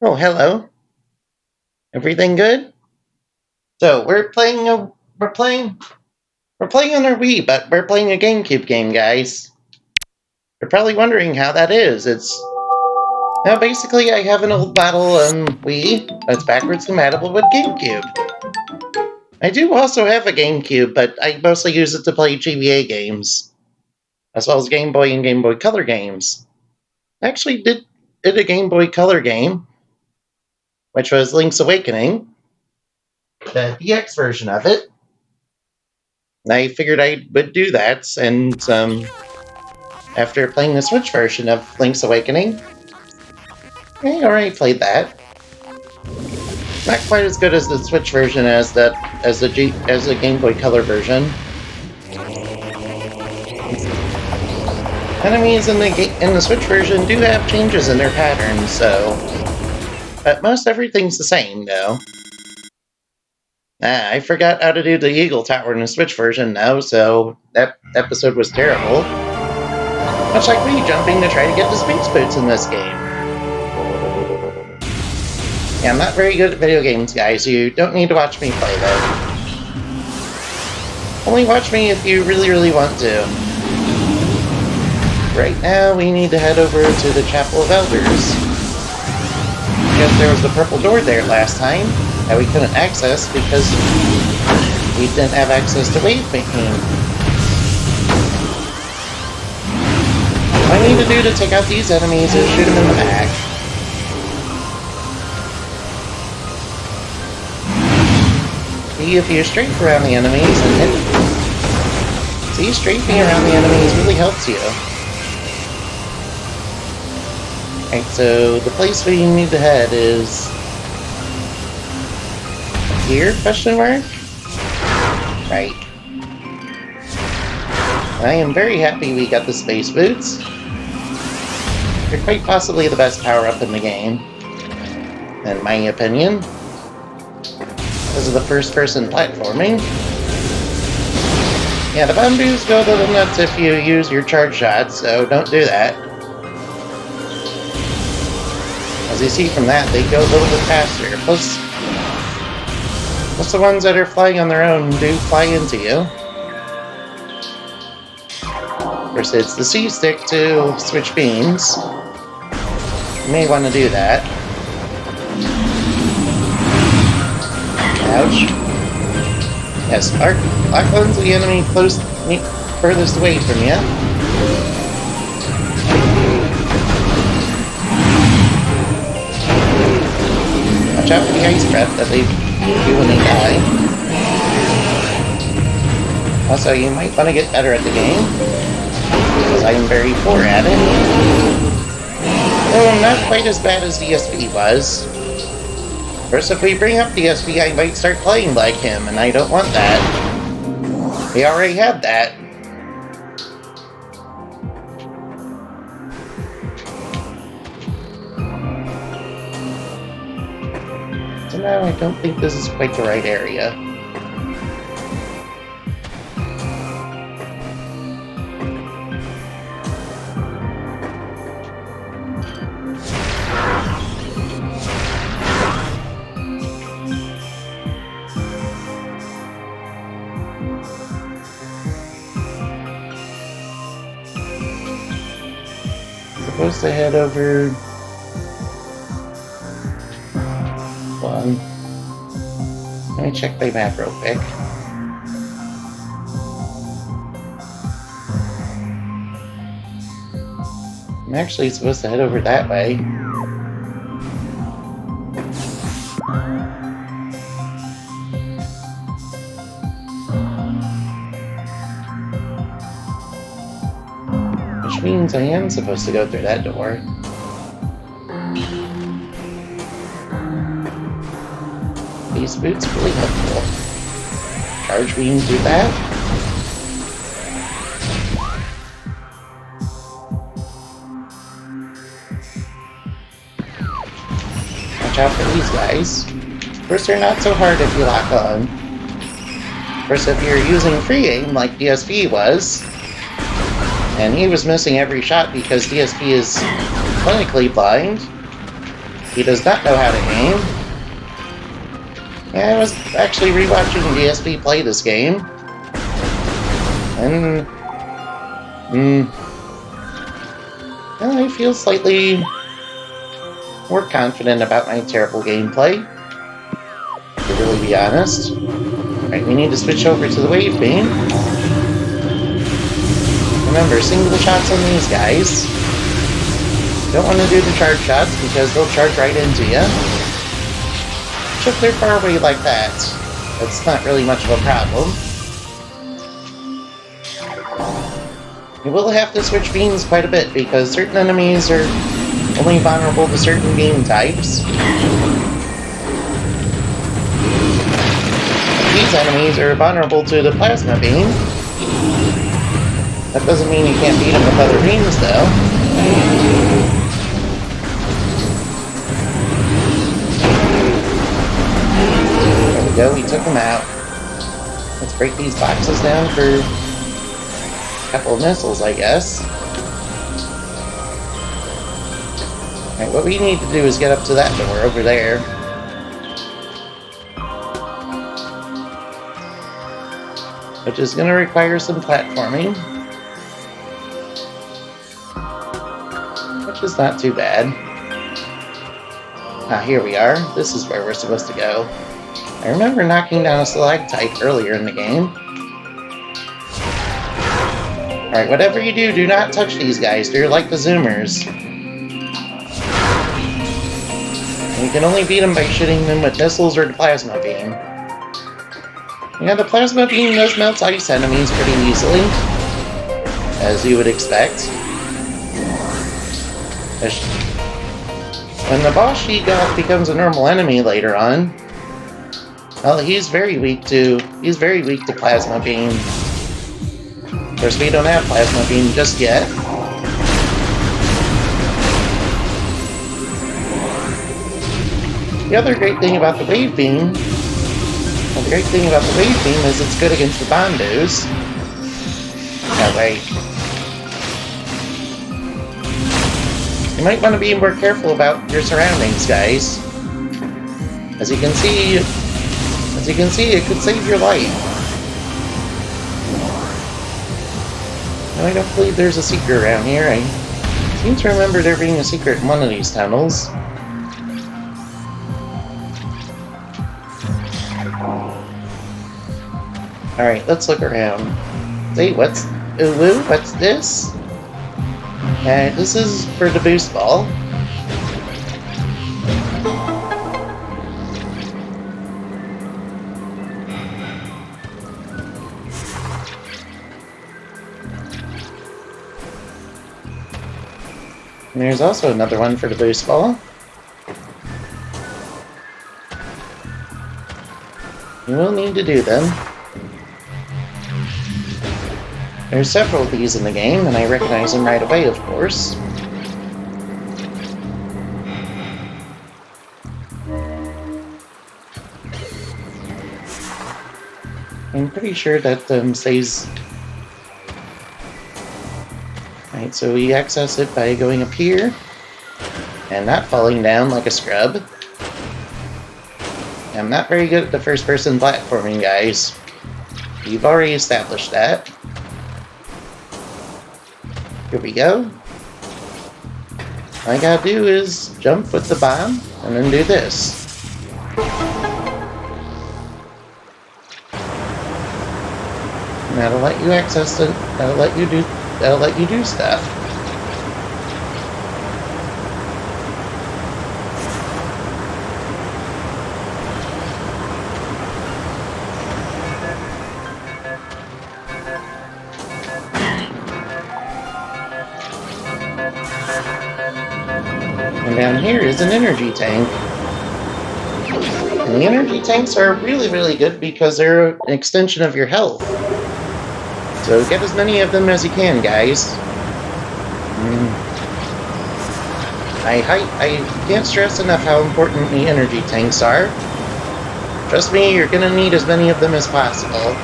Oh, hello. Everything good? So we're playing on our Wii, but we're playing a GameCube game, guys. You're probably wondering how that is. Basically I have an old model Wii that's backwards compatible with GameCube. I do also have a GameCube, but I mostly use it to play GBA games, as well as Game Boy and Game Boy Color games. I actually did a Game Boy Color game, which was Link's Awakening, the DX version of it. I figured I would do that, and after playing the Switch version of Link's Awakening, I already played that. Not quite as good as the Switch version as the Game Boy Color version. Enemies in the Switch version do have changes in their patterns, but most everything's the same, though. I forgot how to do the Eagle Tower in the Switch version, though, so that episode was terrible. Much like me jumping to try to get the space boots in this game. Yeah, I'm not very good at video games, guys. You don't need to watch me play, though. Only watch me if you really, really want to. Right now, we need to head over to the Chapel of Elders. Because there was the purple door there last time that we couldn't access because we didn't have access to wave painting. What I need to do to take out these enemies is shoot them in the back. See, if you strafe around the enemies and hit... See, strafing around the enemies really helps you. Alright, so the place we need to head is... here, question mark? Right. I am very happy we got the space boots. They're quite possibly the best power-up in the game, in my opinion. Because of the first-person platforming. Yeah, the bamboos go a little nuts if you use your charge shots, so don't do that. As you see from that, they go a little bit faster. Plus the ones that are flying on their own do fly into you. Of course, it's the C stick to switch beams. You may want to do that. Ouch. Yes, Lachlan's the enemy furthest away from you. Watch out for the ice breath that they do when they die. Also, you might want to get better at the game, because I am very poor at it. Though not quite as bad as DSP was. First, if we bring up DSP, I might start playing like him, and I don't want that. We already had that. So now I don't think this is quite the right area. Supposed to head over... Hold on. Let me check my map real quick. I'm actually supposed to head over that way. Which means I am supposed to go through that door. These boots really helpful. Charge beams do that. Watch out for these guys. First, they're not so hard if you lock on. First, if you're using free aim like DSP was, and he was missing every shot because DSP is clinically blind, He does not know how to aim. Yeah, I was actually rewatching DSP play this game. And... I feel slightly more confident about my terrible gameplay, to really be honest. Alright, we need to switch over to the wave beam. Remember, single shots on these guys. Don't want to do the charge shots because they'll charge right into you. If they're far away like that, that's not really much of a problem. You will have to switch beams quite a bit because certain enemies are only vulnerable to certain beam types. These enemies are vulnerable to the plasma beam. That doesn't mean you can't beat them with other beams, though. There we go, we took them out. Let's break these boxes down for a couple of missiles, I guess. Alright, what we need to do is get up to that door over there. Which is going to require some platforming. Which is not too bad. Ah, here we are. This is where we're supposed to go. I remember knocking down a stalactite earlier in the game. Alright, whatever you do, do not touch these guys. They're like the Zoomers. And you can only beat them by shooting them with missiles or the plasma beam. Yeah, the plasma beam does melt ice enemies pretty easily, as you would expect. When the boss She-Goth becomes a normal enemy later on, well, he's very weak to plasma beam. Of course, we don't have plasma beam just yet. The other great thing about the wave beam is it's good against the bondos. Oh, wait. You might want to be more careful about your surroundings, guys. As you can see, it could save your life. Now, I don't believe there's a secret around here. I seem to remember there being a secret in one of these tunnels. Alright, let's look around. See, what's this? This is for the boost ball. And there's also another one for the boost ball. You will need to do them. There's several of these in the game, and I recognize them right away, of course. I'm pretty sure that stays... Right, so we access it by going up here, and not falling down like a scrub. I'm not very good at the first-person platforming, guys. You've already established that. Here we go. All I gotta do is jump with the bomb, and then do this. And that'll let you access it. That'll let you do stuff. And down here is an energy tank. And the energy tanks are really, really good because they're an extension of your health. So get as many of them as you can, guys. I can't stress enough how important the energy tanks are. Trust me, you're gonna need as many of them as possible.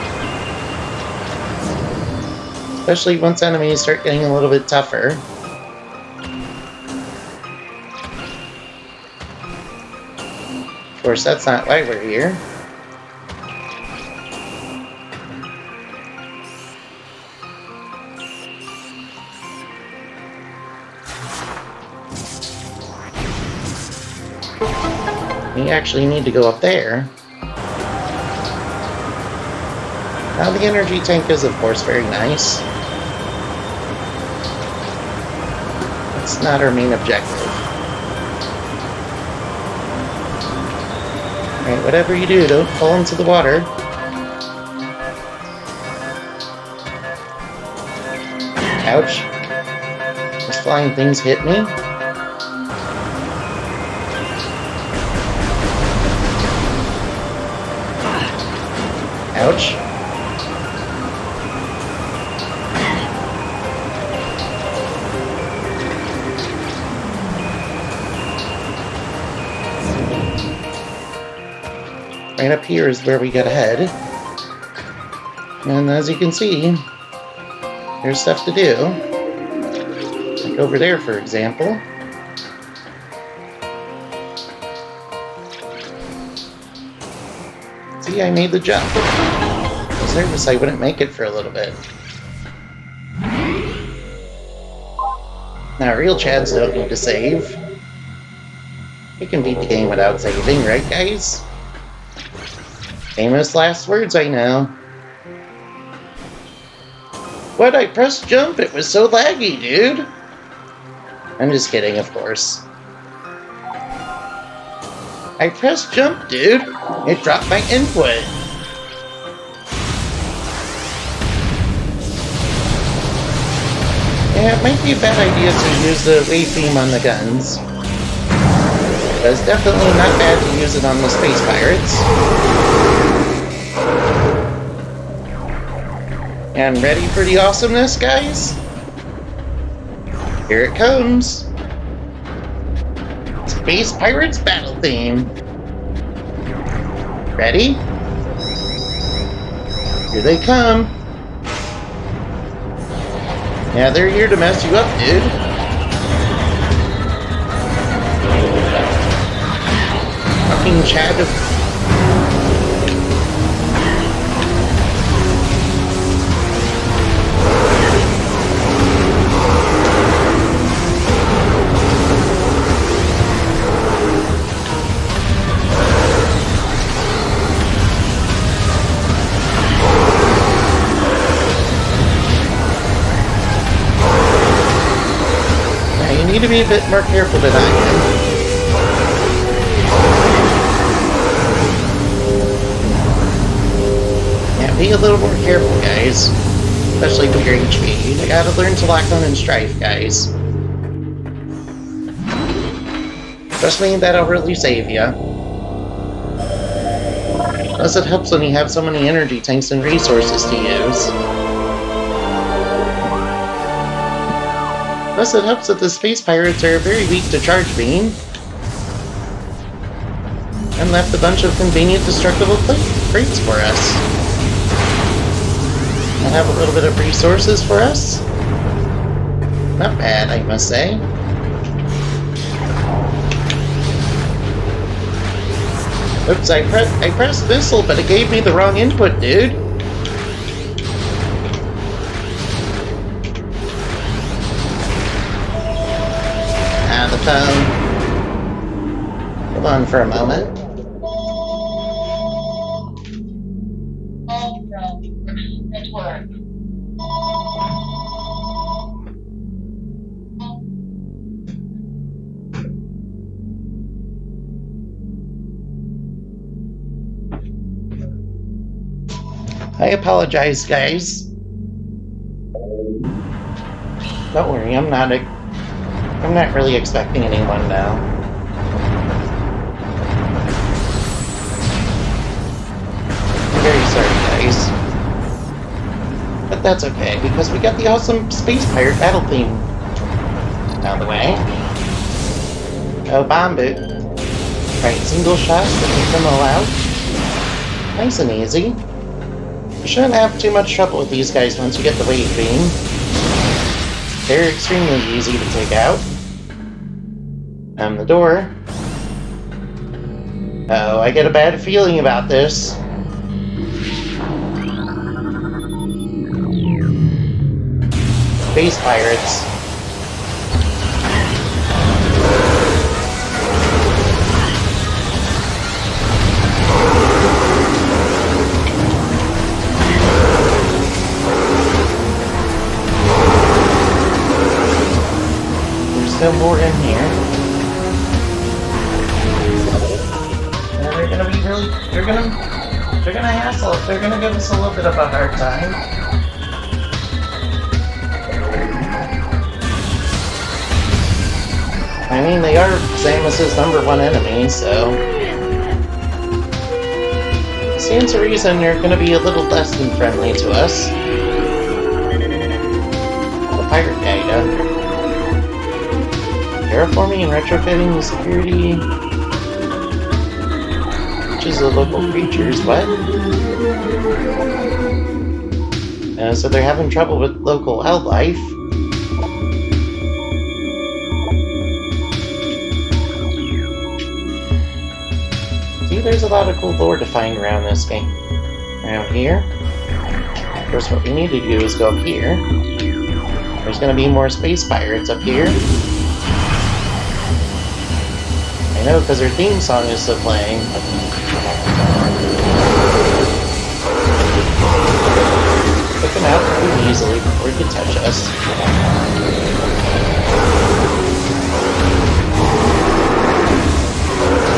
Especially once enemies start getting a little bit tougher. course, that's not why we're here. We actually need to go up there. Now the energy tank is, of course, very nice. It's not our main objective. Alright, whatever you do, don't fall into the water. Ouch. Those flying things hit me. Ouch. Right up here is where we gotta head. And as you can see, there's stuff to do. Like over there, for example. See, I made the jump. I was nervous I wouldn't make it for a little bit. Now, real Chads don't need to save. We can beat the game without saving, right, guys? Famous last words, I know. What? I pressed jump? It was so laggy, dude! I'm just kidding, of course. I pressed jump, dude! It dropped my input! Yeah, it might be a bad idea to use the wave beam on the guns. But it's definitely not bad to use it on the space pirates. And ready for the awesomeness, guys? Here it comes! Space Pirates Battle Theme! Ready? Here they come! Yeah, they're here to mess you up, dude. Fucking Chad. Need to be a bit more careful than I am. Yeah, be a little more careful, guys. Especially with your HP. You gotta learn to lock on and strife, guys. Trust me, that'll really save ya. Plus, it helps when you have so many energy tanks and resources to use. Plus, it helps that the space pirates are very weak to charge beam. And left a bunch of convenient destructible crates for us. And have a little bit of resources for us. Not bad, I must say. Oops, I pressed missile, but it gave me the wrong input, dude. The phone. Hold on for a moment. I apologize, guys. Don't worry, I'm not really expecting anyone now. I'm very sorry, guys. But that's okay, because we got the awesome Space Pirate Battle Theme out of the way. Oh, bomb boot. Right, single shots that make them all out. Nice and easy. You shouldn't have too much trouble with these guys once you get the wave beam. They're extremely easy to take out. The door. Oh, I get a bad feeling about this. Space pirates. There's still more in here. And they're gonna be really, they're gonna hassle, they're gonna give us a little bit of a hard time. I mean, they are Samus's #1 enemy, so it stands to reason they're gonna be a little less than friendly to us. The pirate guy, terraforming and retrofitting the security, which is the local creatures. What? So they're having trouble with local wildlife. See, there's a lot of cool lore to find around this game. Around here. Of course, what we need to do is go up here. There's going to be more space pirates up here. I know, because their theme song is still playing. Took them out pretty easily before he could touch us.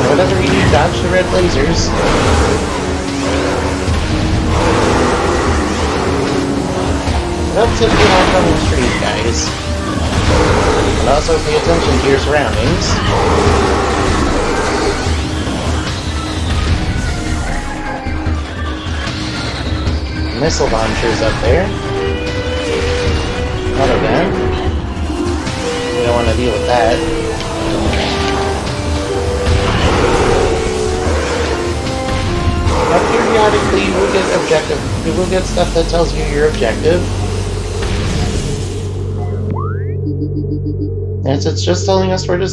Whatever you do, dodge the red lasers. It helps if you're not on the street, guys. And also pay attention to your surroundings. Missile launchers up there. Another gun. We don't want to deal with that. Now, periodically, you will get objective. You will get stuff that tells you your objective. And it's just telling us where the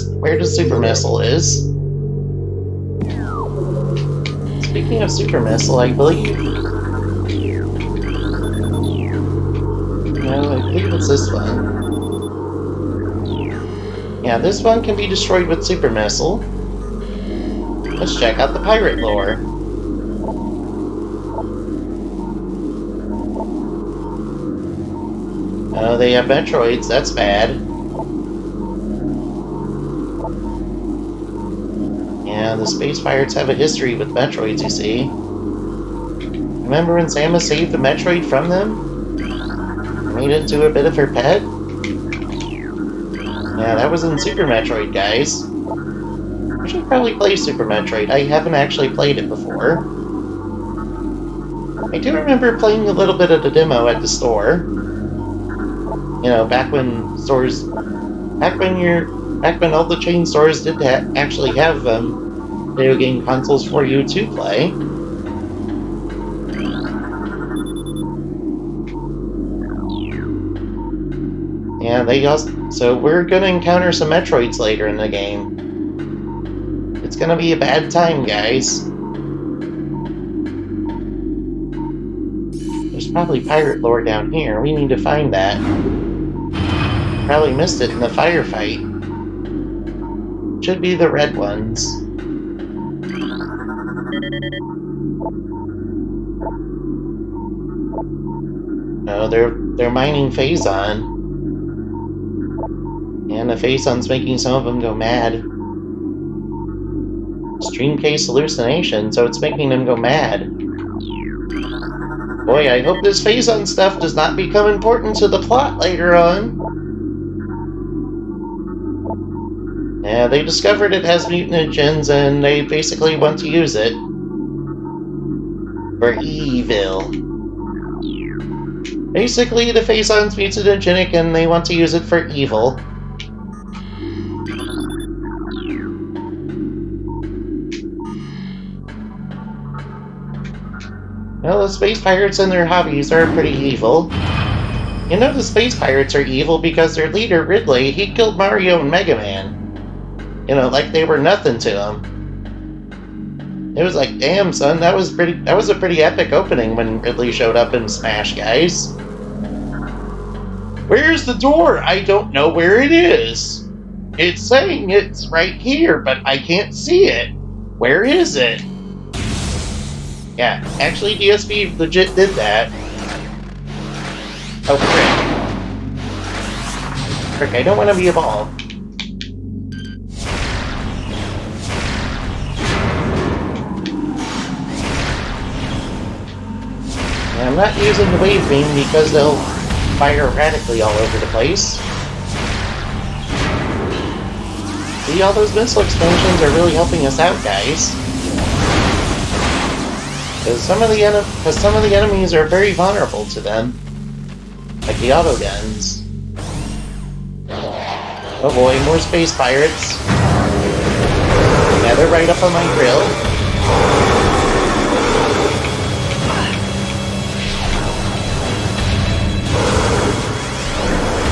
super missile is. Speaking of super missile, I believe it's this one. Yeah, this one can be destroyed with super missile. Let's check out the pirate lore. Oh, they have Metroids, that's bad. Yeah, the space pirates have a history with Metroids, you see. Remember when Samus saved the Metroid from them? Made it into a bit of her pet? Yeah, that was in Super Metroid, guys. I should probably play Super Metroid. I haven't actually played it before. I do remember playing a little bit of the demo at the store. You know, back when all the chain stores did actually have video game consoles for you to play. Yeah, so we're gonna encounter some Metroids later in the game. It's gonna be a bad time, guys. There's probably pirate lore down here. We need to find that. Probably missed it in the firefight. Should be the red ones. No, they're mining Phazon. And the Phazon's making some of them go mad. Stream case hallucination, so it's making them go mad. Boy, I hope this Phazon stuff does not become important to the plot later on. Yeah, they discovered it has mutagens and they basically want to use it for evil. Basically, the Phazon's mutagenic and they want to use it for evil. Well, the space pirates and their hobbies are pretty evil. You know the space pirates are evil because their leader, Ridley, he killed Mario and Mega Man. You know, like they were nothing to him. It was like, damn, son, that was a pretty epic opening when Ridley showed up in Smash, guys. Where's the door? I don't know where it is. It's saying it's right here, but I can't see it. Where is it? Yeah, actually, DSP legit did that. Oh, frick. Frick, I don't want to be a ball. And I'm not using the wave beam because they'll fire erratically all over the place. See, all those missile expansions are really helping us out, guys. Because some of the enemies are very vulnerable to them. Like the auto guns. Oh boy, more space pirates. Yeah, they're right up on my grill.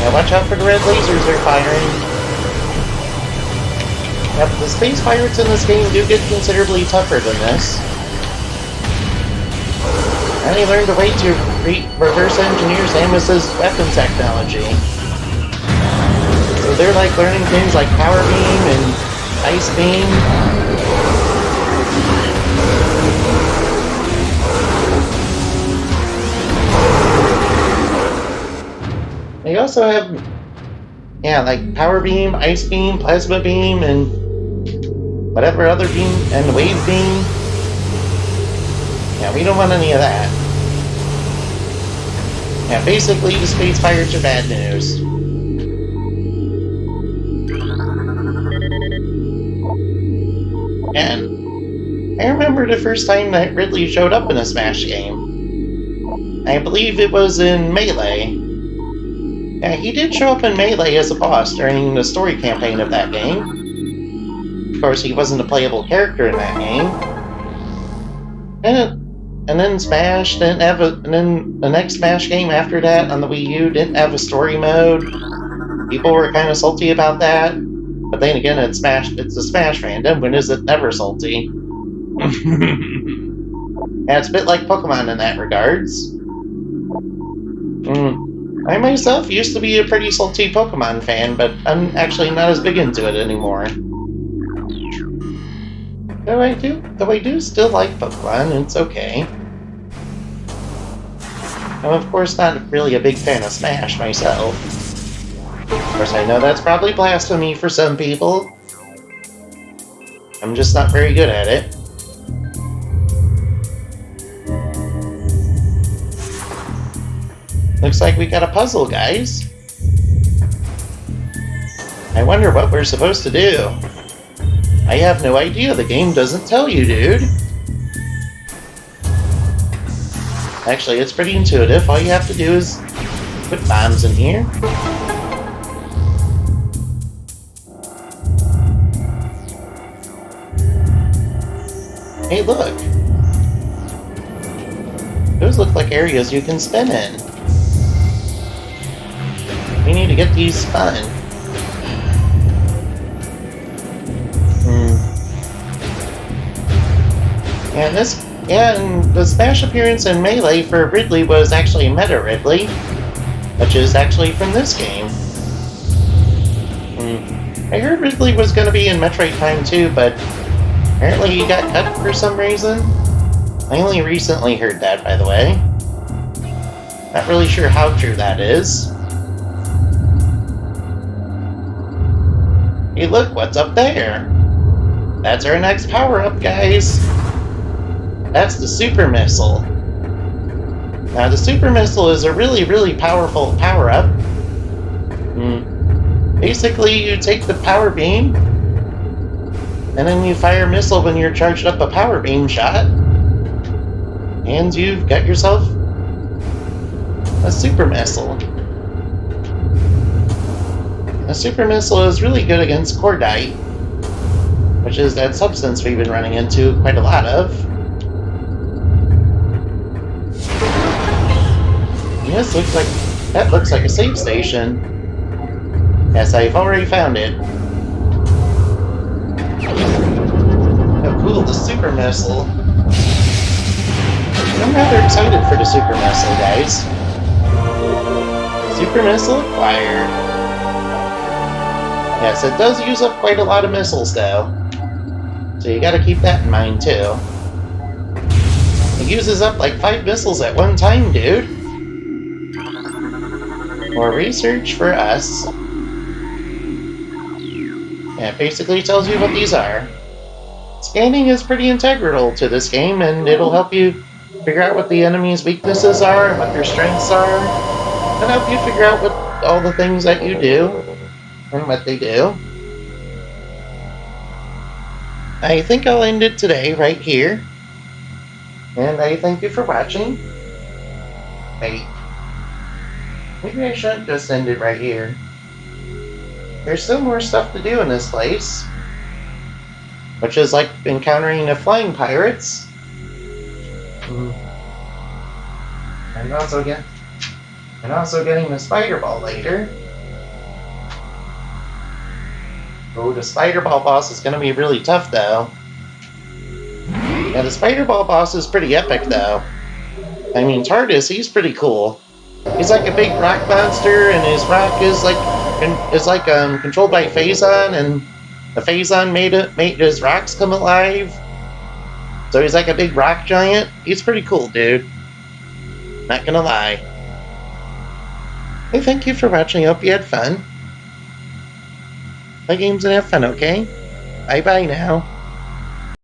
Now watch out for the red lasers they're firing. Yep, the space pirates in this game do get considerably tougher than this. And they learned a way to reverse engineer Samus's weapon technology. So they're like learning things like power beam and ice beam. They also have, yeah, like power beam, ice beam, plasma beam, and whatever other beam, and wave beam. Yeah, we don't want any of that. Yeah, basically the space pirates are bad news. And I remember the first time that Ridley showed up in a Smash game. I believe it was in Melee. Yeah, he did show up in Melee as a boss during the story campaign of that game. Of course, he wasn't a playable character in that game. And then Smash didn't have and then the next Smash game after that on the Wii U didn't have a story mode. People were kind of salty about that. But then again, it's a Smash fandom. When is it never salty? Yeah, it's a bit like Pokemon in that regards. I myself used to be a pretty salty Pokemon fan, but I'm actually not as big into it anymore. Though I do still like Pokemon, it's okay. I'm of course not really a big fan of Smash myself. Of course I know that's probably blasphemy for some people. I'm just not very good at it. Looks like we got a puzzle, guys. I wonder what we're supposed to do. I have no idea. The game doesn't tell you, dude. Actually, it's pretty intuitive. All you have to do is put bombs in here. Hey, look. Those look like areas you can spin in. We need to get these spun. And the Smash appearance in Melee for Ridley was actually Meta Ridley, which is actually from this game. I heard Ridley was going to be in Metroid Prime 2, but apparently he got cut for some reason. I only recently heard that, by the way. Not really sure how true that is. Hey, look, what's up there? That's our next power-up, guys. That's the Super Missile. Now, the Super Missile is a really, really powerful power-up. Basically, you take the power beam, and then you fire a missile when you're charged up a power beam shot, and you've got yourself a Super Missile. A Super Missile is really good against Cordite, which is that substance we've been running into quite a lot of. This looks like a save station. Yes, I've already found it. Oh cool, the Super super missile. I'm rather excited for the super missile, guys. Super missile acquired. Yes, it does use up quite a lot of missiles, though. So you gotta keep that in mind, too. It uses up like 5 missiles at one time, dude. More research for us. Yeah, it basically tells you what these are. Scanning is pretty integral to this game, and it'll help you figure out what the enemy's weaknesses are and what their strengths are, and help you figure out what all the things that you do and what they do. I think I'll end it today right here, and I thank you for watching. Wait, maybe I shouldn't just end it right here. There's still more stuff to do in this place, which is like encountering the flying pirates. And also getting the spider ball later. Oh, the spider ball boss is going to be really tough, though. Yeah, the spider ball boss is pretty epic, though. I mean, TARDIS, he's pretty cool. He's like a big rock monster, and his rock is controlled by Phazon, and the Phazon made his rocks come alive. So he's like a big rock giant. He's pretty cool, dude. Not gonna lie. Hey, thank you for watching. I hope you had fun. Play games and have fun, okay? Bye-bye now.